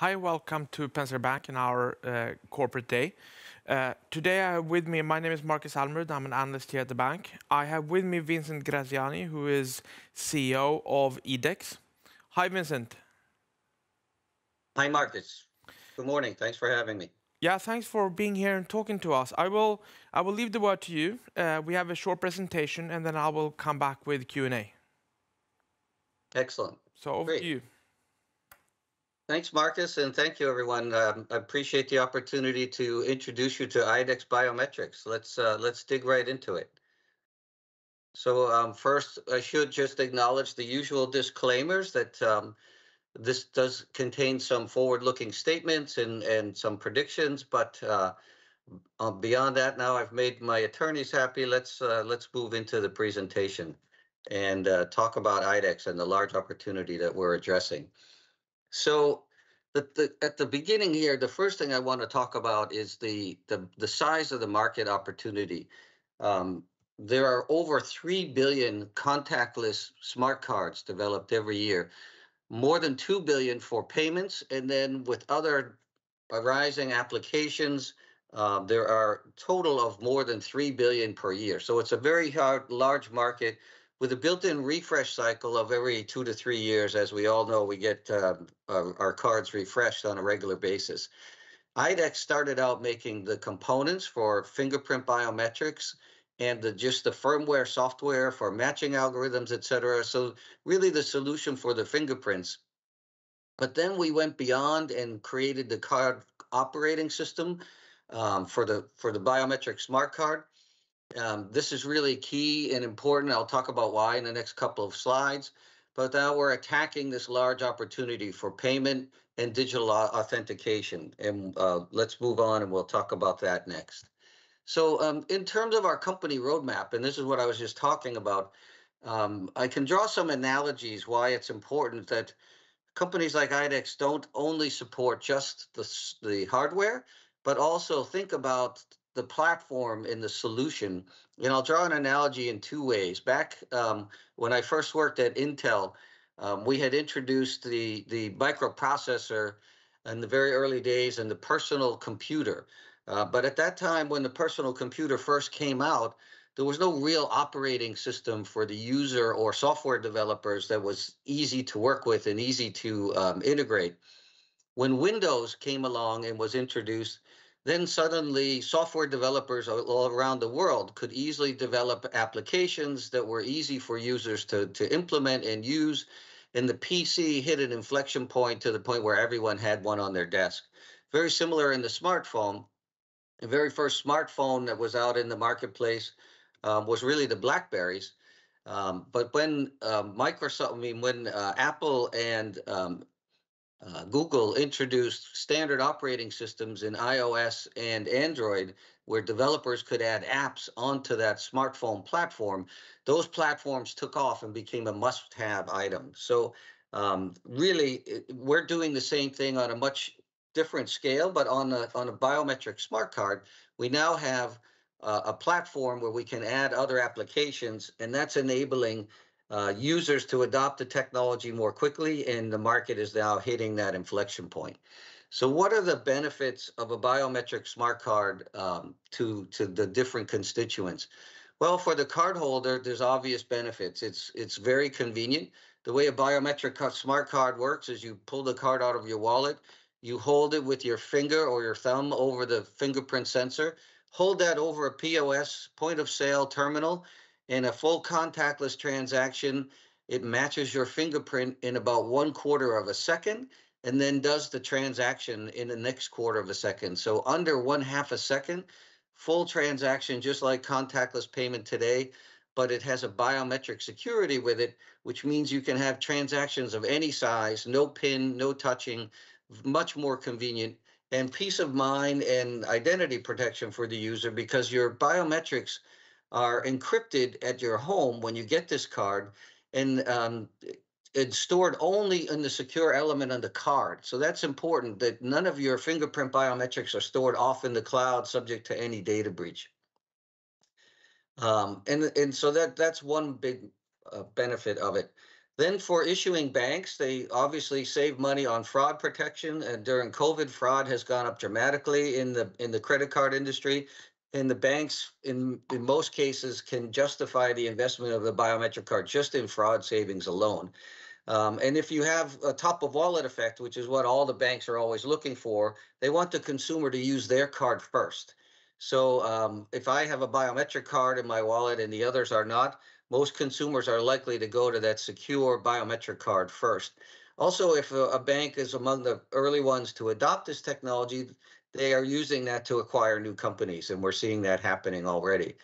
Hi, welcome to Penser Bank in our corporate day. Today I have with me, my name is Marcus Almrud, I'm an analyst here at the bank. I have with me Vincent Graziani, who is CEO of Idex. Hi, Vincent. Hi, Marcus. Good morning. Thanks for having me. Yeah, thanks for being here and talking to us. I will leave the word to you. We have a short presentation, and then I will come back with Q&A. Excellent. So over to Great. you. Thanks, Marcus, and thank you, everyone. I appreciate the opportunity to introduce you to Idex Biometrics. Let's dig right into it. So first, I should just acknowledge the usual disclaimers that this does contain some forward-looking statements and some predictions, but beyond that, now I've made my attorneys happy. Let's move into the presentation and talk about IDEX and the large opportunity that we're addressing. So at the beginning here, the first thing I want to talk about is the size of the market opportunity. Um, there are over 3 billion contactless smart cards developed every year, more than 2 billion for payments, and then with other arising applications, there are total of more than 3 billion per year. So it's a very large market with a built-in refresh cycle of every 2 to 3 years. As we all know, we get our cards refreshed on a regular basis. IDEX started out making the components for fingerprint biometrics and just the firmware software for matching algorithms, et cetera. So really the solution for the fingerprints. But then we went beyond and created the card operating system for the biometric smart card. This is really key and important. I'll talk about why in the next couple of slides. But now we're attacking this large opportunity for payment and digital authentication. And let's move on and we'll talk about that next. So in terms of our company roadmap, and this is what I was just talking about, I can draw some analogies why it's important that companies like IDEX don't only support just the hardware, but also think about the platform and the solution. And I'll draw an analogy in two ways. Back when I first worked at Intel, we had introduced the microprocessor in the very early days and the personal computer. But at that time, when the personal computer first came out, there was no real operating system for the user or software developers that was easy to work with and easy to integrate. When Windows came along and was introduced, then suddenly software developers all around the world could easily develop applications that were easy for users to implement and use. And the PC hit an inflection point to the point where everyone had one on their desk. Very similar in the smartphone. The very first smartphone that was out in the marketplace was really the Blackberries. But when Microsoft, I mean, when Apple and Google introduced standard operating systems in iOS and Android, where developers could add apps onto that smartphone platform, those platforms took off and became a must-have item. So really, we're doing the same thing on a much different scale, but on a biometric smart card, we now have a platform where we can add other applications, and that's enabling users to adopt the technology more quickly, and the market is now hitting that inflection point. So, what are the benefits of a biometric smart card to the different constituents? Well, for the cardholder, there's obvious benefits. It's very convenient. The way a biometric smart card works is you pull the card out of your wallet, you hold it with your finger or your thumb over the fingerprint sensor, hold that over a POS point of sale terminal, in a full contactless transaction, it matches your fingerprint in about 1/4 of a second and then does the transaction in the next quarter of a second. So under 1/2 a second, full transaction, just like contactless payment today, but it has a biometric security with it, which means you can have transactions of any size, no PIN, no touching, much more convenient, and peace of mind and identity protection for the user because your biometrics are encrypted at your home when you get this card, and it's stored only in the secure element on the card. So that's important that none of your fingerprint biometrics are stored off in the cloud subject to any data breach. And so that's one big benefit of it. Then for issuing banks, they obviously save money on fraud protection. And during COVID, fraud has gone up dramatically in the credit card industry. And the banks, in most cases, can justify the investment of the biometric card just in fraud savings alone. And if you have a top of wallet effect, which is what all the banks are always looking for, they want the consumer to use their card first. So if I have a biometric card in my wallet and the others are not, most consumers are likely to go to that secure biometric card first. Also, if a bank is among the early ones to adopt this technology, they are using that to acquire new companies, and we're seeing that happening already.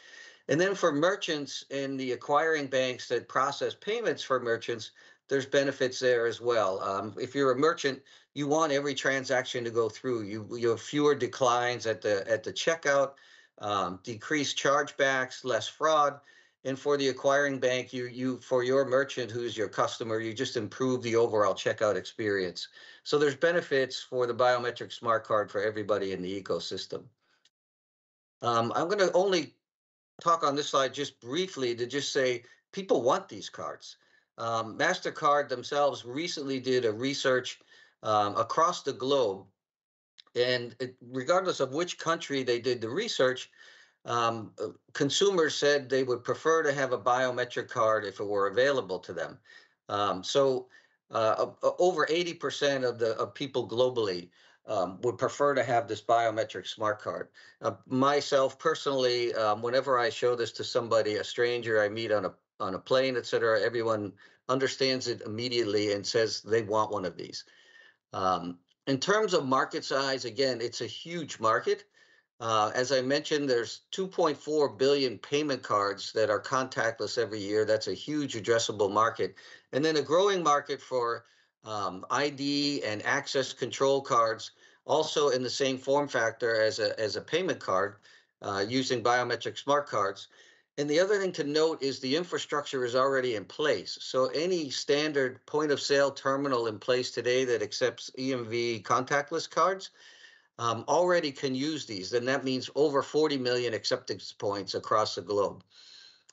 And then for merchants and the acquiring banks that process payments for merchants, there's benefits there as well. If you're a merchant, you want every transaction to go through. You have fewer declines at the checkout, decreased chargebacks, less fraud. And for the acquiring bank, you for your merchant who's your customer, you just improve the overall checkout experience. So there's benefits for the biometric smart card for everybody in the ecosystem. I'm going to only talk on this slide just briefly to just say people want these cards. MasterCard themselves recently did a research across the globe, and regardless of which country they did the research, consumers said they would prefer to have a biometric card if it were available to them. Over 80% of people globally would prefer to have this biometric smart card. Myself personally, whenever I show this to somebody, a stranger I meet on a plane, et cetera, everyone understands it immediately and says they want one of these. In terms of market size, again, it's a huge market. As I mentioned, there's 2.4 billion payment cards that are contactless every year. That's a huge addressable market. And then a growing market for ID and access control cards, also in the same form factor as a payment card using biometric smart cards. And the other thing to note is the infrastructure is already in place. So any standard point of sale terminal in place today that accepts EMV contactless cards already can use these. And that means over 40 million acceptance points across the globe.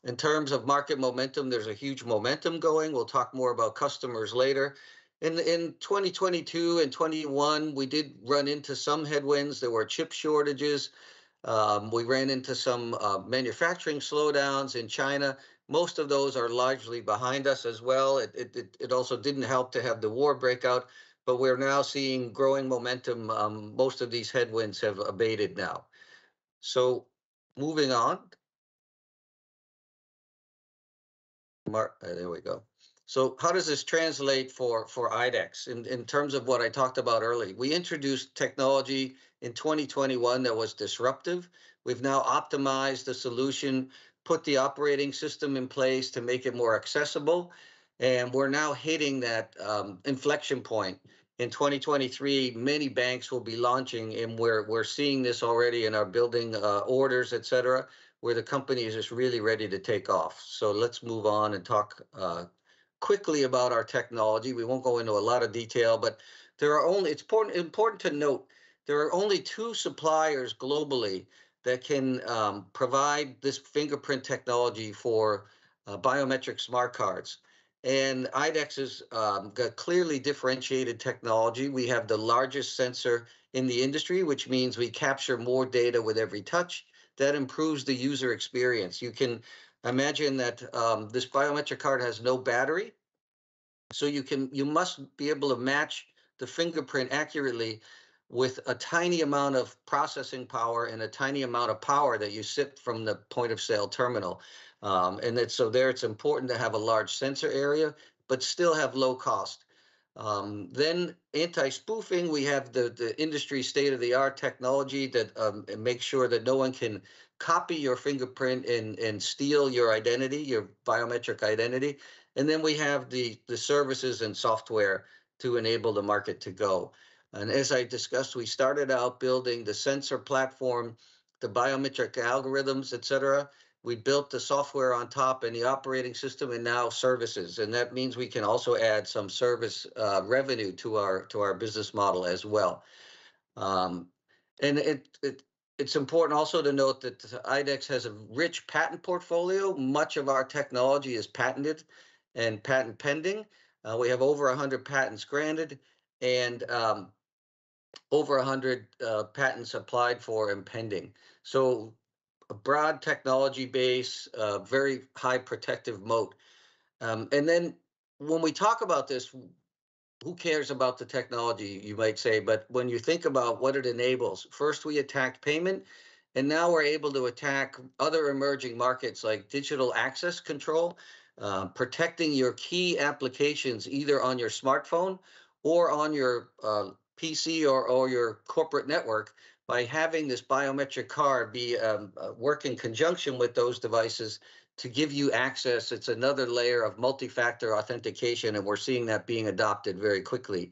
In terms of market momentum, there's a huge momentum going. We'll talk more about customers later. In 2022 and 21, we did run into some headwinds. There were chip shortages. We ran into some manufacturing slowdowns in China. Most of those are largely behind us as well. It also didn't help to have the war break out, but we're now seeing growing momentum. Most of these headwinds have abated now. So moving on. There we go. So how does this translate for IDEX in terms of what I talked about earlier? We introduced technology in 2021 that was disruptive. We've now optimized the solution, put the operating system in place to make it more accessible, and we're now hitting that inflection point. In 2023, many banks will be launching, and we're seeing this already in our building orders, et cetera, where the company is just really ready to take off. So let's move on and talk quickly about our technology. We won't go into a lot of detail, but it's important to note, there are only two suppliers globally that can provide this fingerprint technology for biometric smart cards. And IDEX has got clearly differentiated technology. We have the largest sensor in the industry, which means we capture more data with every touch. That improves the user experience. You can imagine that this biometric card has no battery, so you must be able to match the fingerprint accurately with a tiny amount of processing power and a tiny amount of power that you sip from the point of sale terminal. So there it's important to have a large sensor area, but still have low cost. Then anti-spoofing, we have the industry state-of-the-art technology that makes sure that no one can copy your fingerprint and steal your identity, your biometric identity. And then we have the services and software to enable the market to go. And as I discussed, we started out building the sensor platform, the biometric algorithms, et cetera. We built the software on top and the operating system, and now services. And that means we can also add some service revenue to our business model as well. And it's important also to note that IDEX has a rich patent portfolio. Much of our technology is patented, and patent pending. We have over 100 patents granted and over 100 patents applied for and pending. So a broad technology base, very high protective moat. And then when we talk about this, who cares about the technology, you might say, but when you think about what it enables, first we attacked payment, and now we're able to attack other emerging markets like digital access control, protecting your key applications either on your smartphone or on your PC or your corporate network by having this biometric card be work in conjunction with those devices to give you access. It's another layer of multi-factor authentication, and we're seeing that being adopted very quickly.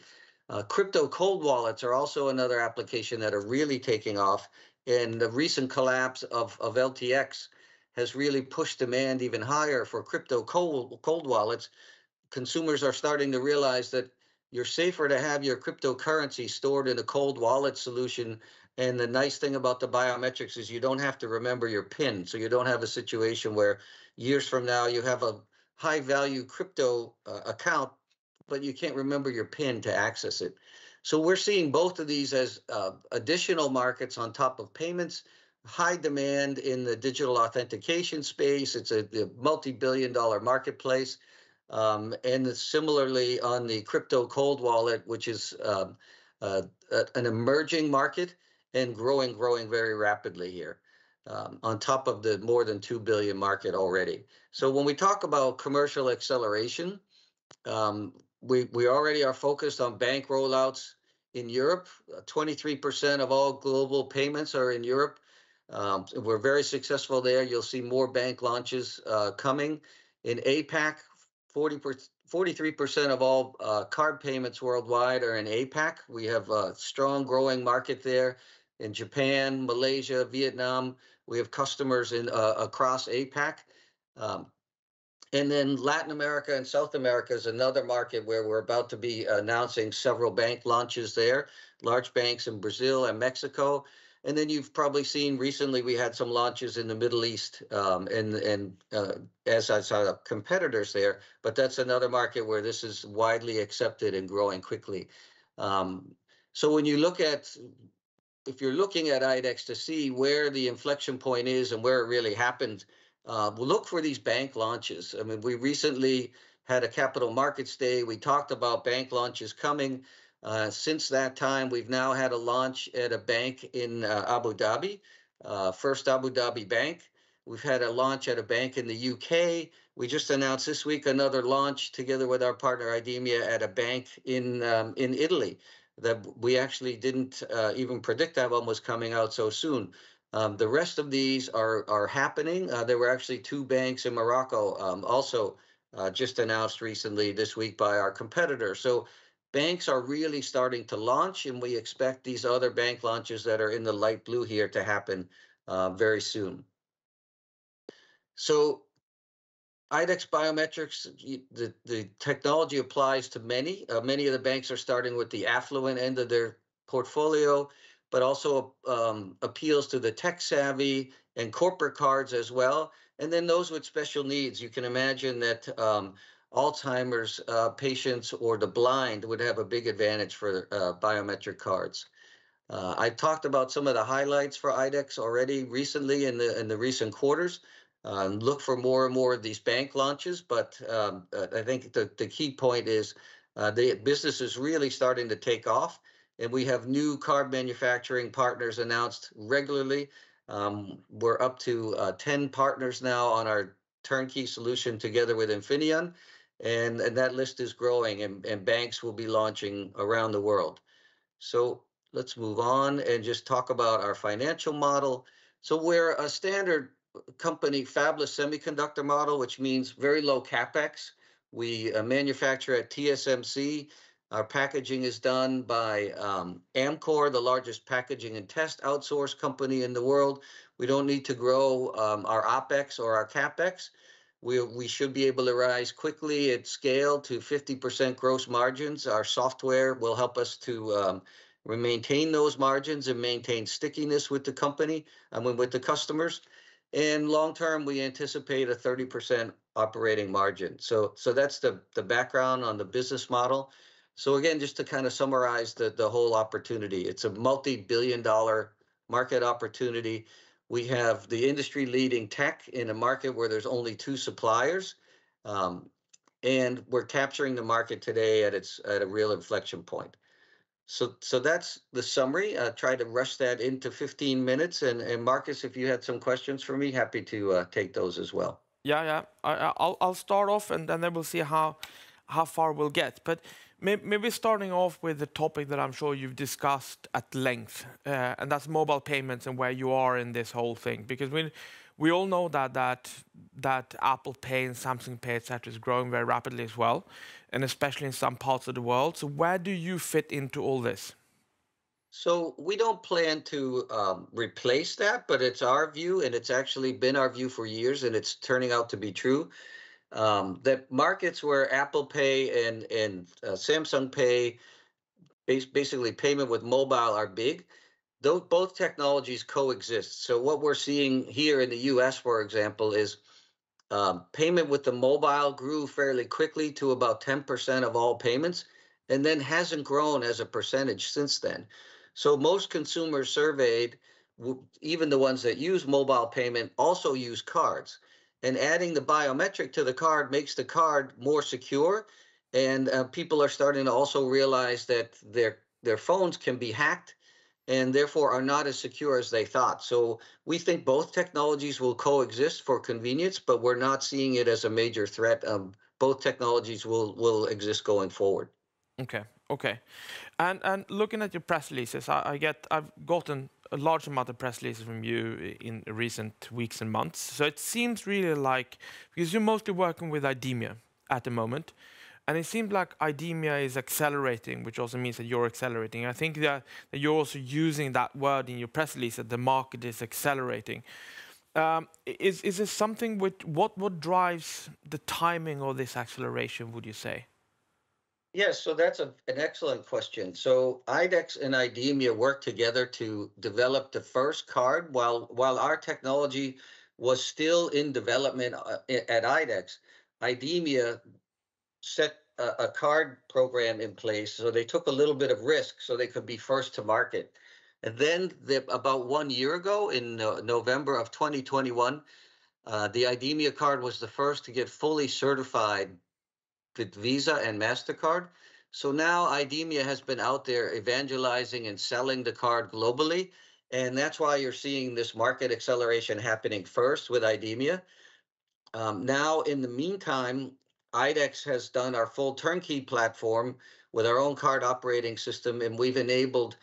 Crypto cold wallets are also another application that are really taking off, and the recent collapse of LTX has really pushed demand even higher for crypto cold wallets. Consumers are starting to realize that you're safer to have your cryptocurrency stored in a cold wallet solution. And the nice thing about the biometrics is you don't have to remember your PIN. So you don't have a situation where years from now you have a high value crypto account, but you can't remember your PIN to access it. So we're seeing both of these as additional markets on top of payments, high demand in the digital authentication space. It's a multi-billion-dollar marketplace. And similarly on the crypto cold wallet, which is uh, an emerging market and growing very rapidly here, on top of the more than 2 billion market already. So when we talk about commercial acceleration, we already are focused on bank rollouts in Europe. 23% of all global payments are in Europe. We're very successful there. You'll see more bank launches coming. In APAC, 43% of all card payments worldwide are in APAC. We have a strong growing market there. In Japan, Malaysia, Vietnam, we have customers in across APAC. Um, and then Latin America and South America is another market where we're about to be announcing several bank launches there, large banks in Brazil and Mexico. And then you've probably seen recently we had some launches in the Middle East, and as I saw competitors there, but that's another market where this is widely accepted and growing quickly. Um, so when you look at if you're looking at IDEX to see where the inflection point is and where it really happened, we'll look for these bank launches. I mean, we recently had a capital markets day. We talked about bank launches coming. Since that time, we've now had a launch at a bank in Abu Dhabi, First Abu Dhabi Bank. We've had a launch at a bank in the UK. We just announced this week another launch together with our partner Idemia at a bank in Italy that we actually didn't even predict that one was coming out so soon. The rest of these are happening. There were actually two banks in Morocco also just announced recently this week by our competitor. So banks are really starting to launch, and we expect these other bank launches that are in the light blue here to happen very soon. So IDEX Biometrics, the technology applies to many. Many of the banks are starting with the affluent end of their portfolio, but also appeals to the tech savvy and corporate cards as well. And then those with special needs. You can imagine that Alzheimer's patients or the blind would have a big advantage for biometric cards. I talked about some of the highlights for IDEX already recently in the recent quarters. Look for more and more of these bank launches, but I think the key point is the business is really starting to take off, and we have new card manufacturing partners announced regularly. We're up to 10 partners now on our turnkey solution together with Infineon, and that list is growing, and banks will be launching around the world. So let's move on and just talk about our financial model. So we're a standard company fabless semiconductor model, which means very low capex. We manufacture at TSMC. Our packaging is done by Amcor, the largest packaging and test outsource company in the world. We don't need to grow our OpEx or our capex. We should be able to rise quickly at scale to 50% gross margins. Our software will help us to maintain those margins and maintain stickiness with the company, with the customers. And long term, we anticipate a 30% operating margin. So that's the background on the business model. So again, just to kind of summarize the whole opportunity, it's a multi-billion-dollar market opportunity. We have the industry-leading tech in a market where there's only two suppliers, um, and we're capturing the market today at a real inflection point. So that's the summary. Try to rush that into 15 minutes. And Marcus, if you had some questions for me, happy to take those as well. Yeah, yeah. I'll start off, and then we'll see how far we'll get. But maybe starting off with the topic that I'm sure you've discussed at length, and that's mobile payments and where you are in this whole thing. Because we all know that Apple Pay and Samsung Pay, etc., is growing very rapidly as well, and especially in some parts of the world. So where do you fit into all this? So we don't plan to replace that, but it's our view, and it's actually been our view for years, and it's turning out to be true. That markets where Apple Pay and Samsung Pay, basically payment with mobile, are big. Those both technologies coexist. So what we're seeing here in the U.S., for example, is payment with the mobile grew fairly quickly to about 10% of all payments, and then hasn't grown as a percentage since then. So most consumers surveyed, even the ones that use mobile payment, also use cards. And adding the biometric to the card makes the card more secure. And people are starting to also realize that their phones can be hacked and therefore are not as secure as they thought. So we think both technologies will coexist for convenience, but we're not seeing it as a major threat. Both technologies will exist going forward. Okay, okay. And looking at your press releases, I've gotten a large amount of press releases from you in recent weeks and months. So it seems really like, because you're mostly working with IDEMIA at the moment, and it seems like IDEMIA is accelerating, which also means that you're accelerating. I think that you're also using that word in your press release, that the market is accelerating. Is this something with what drives the timing of this acceleration, would you say? Yes, so that's an excellent question. So IDEX and IDEMIA worked together to develop the first card while our technology was still in development at IDEX. IDEMIA set a card program in place, so they took a little bit of risk so they could be first to market. And then about 1 year ago, in November of 2021, the IDEMIA card was the first to get fully certified with Visa and MasterCard. So now IDEMIA has been out there evangelizing and selling the card globally. And that's why you're seeing this market acceleration happening first with IDEMIA. Now, in the meantime, IDEX has done our full turnkey platform with our own card operating system, and we've enabled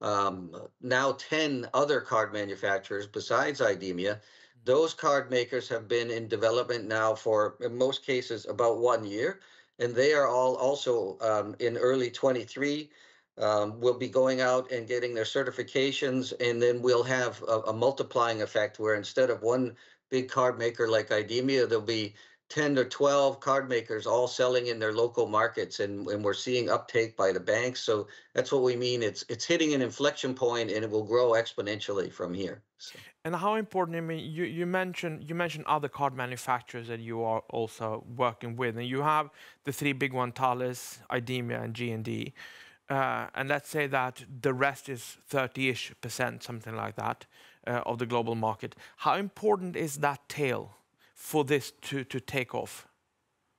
now 10 other card manufacturers besides IDEMIA. Those card makers have been in development now for, in most cases, about 1 year, and they are all also in early 23. Will be going out and getting their certifications, and then we'll have a multiplying effect where instead of one big card maker like IDEMIA, there'll be 10 or 12 card makers all selling in their local markets, and we're seeing uptake by the banks. So that's what we mean. It's hitting an inflection point, and it will grow exponentially from here. So. And how important, I mean, you mentioned other card manufacturers that you are also working with, and you have the three big ones, Thales, IDEMIA, and G&D. And let's say that the rest is 30-ish%, something like that, of the global market. How important is that tail for this to take off?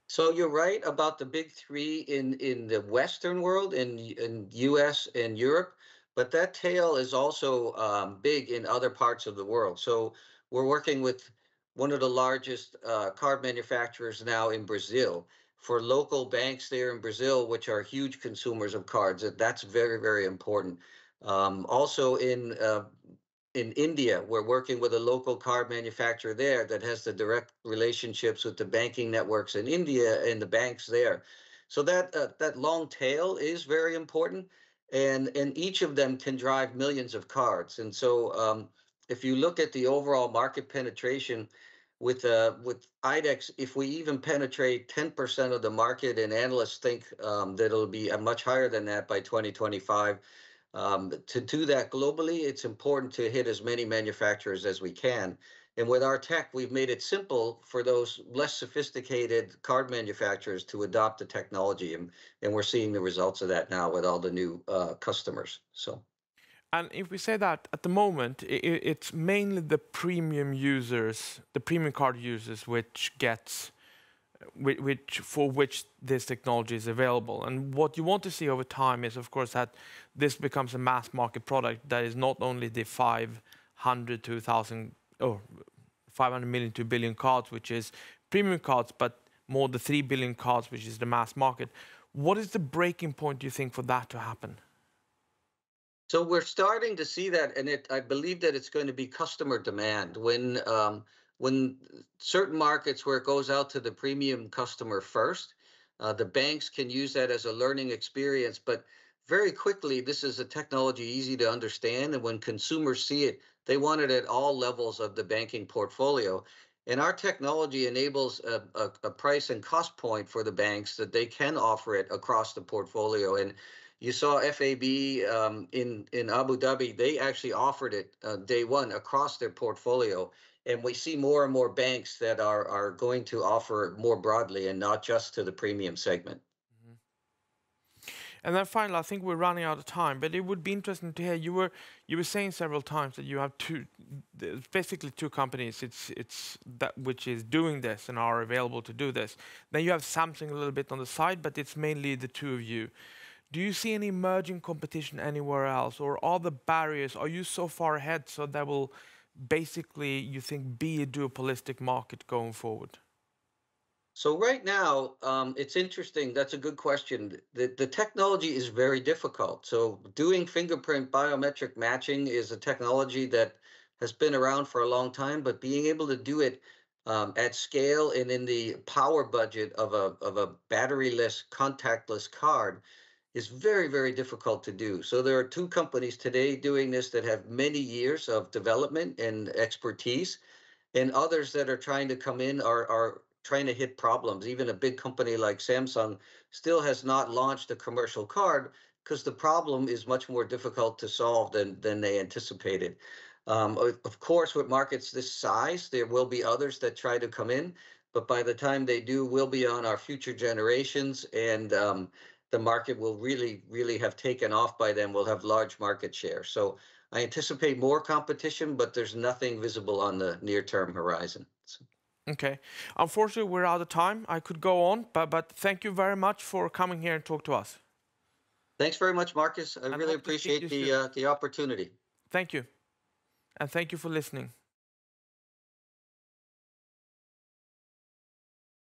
So you're right about the big three in the Western world, in US and Europe, but that tail is also big in other parts of the world. So we're working with one of the largest card manufacturers now in Brazil for local banks there in Brazil, which are huge consumers of cards. That's very, very important. Also in India, we're working with a local card manufacturer there that has the direct relationships with the banking networks in India and the banks there. So that long tail is very important, and each of them can drive millions of cards. And so if you look at the overall market penetration with IDEX, if we even penetrate 10% of the market, and analysts think that it'll be much higher than that by 2025. To do that globally, it's important to hit as many manufacturers as we can. And with our tech, we've made it simple for those less sophisticated card manufacturers to adopt the technology. And we're seeing the results of that now with all the new customers. So. And if we say that at the moment, it's mainly the premium users, the premium card users, for which this technology is available. And what you want to see over time is, of course, that this becomes a mass market product that is not only the 500 to 1,000 or 500 million to 1 billion cards, which is premium cards, but more the 3 billion cards, which is the mass market. What is the breaking point, do you think, for that to happen? So we're starting to see that, and I believe that it's going to be customer demand when certain markets where it goes out to the premium customer first, the banks can use that as a learning experience. But very quickly, this is a technology easy to understand, and when consumers see it, they want it at all levels of the banking portfolio. And our technology enables a price and cost point for the banks that they can offer it across the portfolio. And you saw FAB in Abu Dhabi, they actually offered it day one across their portfolio. And we see more and more banks that are going to offer more broadly and not just to the premium segment. Mhm. And then finally, I think we're running out of time, but it would be interesting to hear. You were saying several times that you have basically two companies. It's that which is doing this and are available to do this. Then you have Samsung a little bit on the side, but it's mainly the two of you. Do you see any emerging competition anywhere else, or are the barriers? Are you so far ahead so that will basically, you think, be a duopolistic market going forward? So right now, it's interesting. That's a good question. The technology is very difficult. So doing fingerprint biometric matching is a technology that has been around for a long time, but being able to do it at scale and in the power budget of a batteryless, contactless card is very, very difficult to do. So there are two companies today doing this that have many years of development and expertise, and others that are trying to come in are trying to hit problems. Even a big company like Samsung still has not launched a commercial card because the problem is much more difficult to solve than they anticipated. Of course, with markets this size, there will be others that try to come in, but by the time they do, we'll be on our future generations, and the market will really, really have taken off by then. We'll have large market share. So I anticipate more competition, but there's nothing visible on the near-term horizon. So, Okay. Unfortunately, we're out of time. I could go on, but thank you very much for coming here and talk to us. thanks very much, Marcus. I And really hope to speak to appreciate you soon. the opportunity. Thank you. And thank you for listening.